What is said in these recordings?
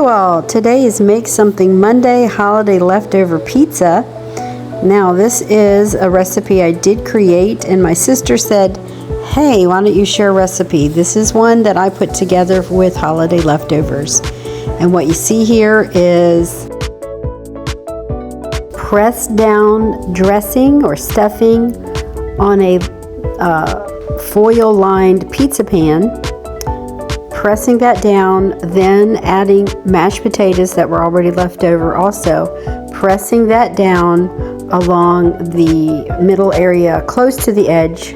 all, today is Make Something Monday holiday leftover pizza. Now this is a recipe I did create and my sister said, hey, why don't you share a recipe? This is one that I put together with holiday leftovers. And what you see here is pressed down dressing or stuffing on a foil lined pizza pan. Pressing that down, then adding mashed potatoes that were already left over also, pressing that down along the middle area close to the edge.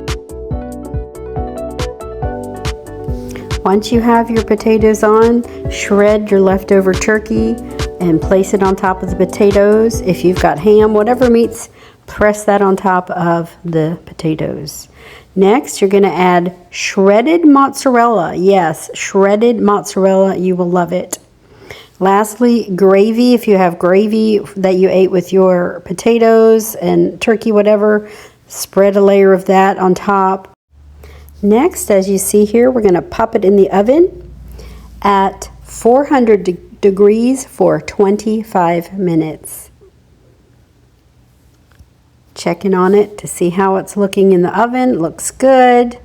Once you have your potatoes on, shred your leftover turkey and place it on top of the potatoes. If you've got ham, whatever meats, press that on top of the potatoes. Next, you're going to add shredded mozzarella. Yes, shredded mozzarella. You will love it. Lastly, gravy. If you have gravy that you ate with your potatoes and turkey, whatever, spread a layer of that on top. Next, as you see here, we're going to pop it in the oven at 400 degrees for 25 minutes. Checking on it to see how it's looking in the oven. It looks good.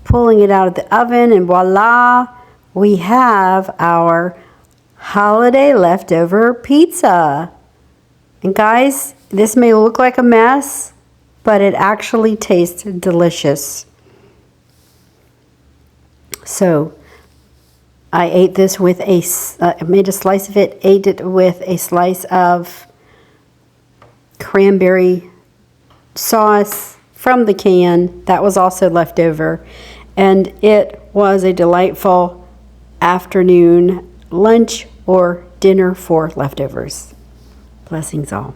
Pulling it out of the oven and voila, we have our holiday leftover pizza. And guys, this may look like a mess, but it actually tastes delicious. So I ate this with made a slice of it, ate it with a slice of cranberry sauce from the can that was also left over, and it was a delightful afternoon lunch or dinner for leftovers. Blessings all.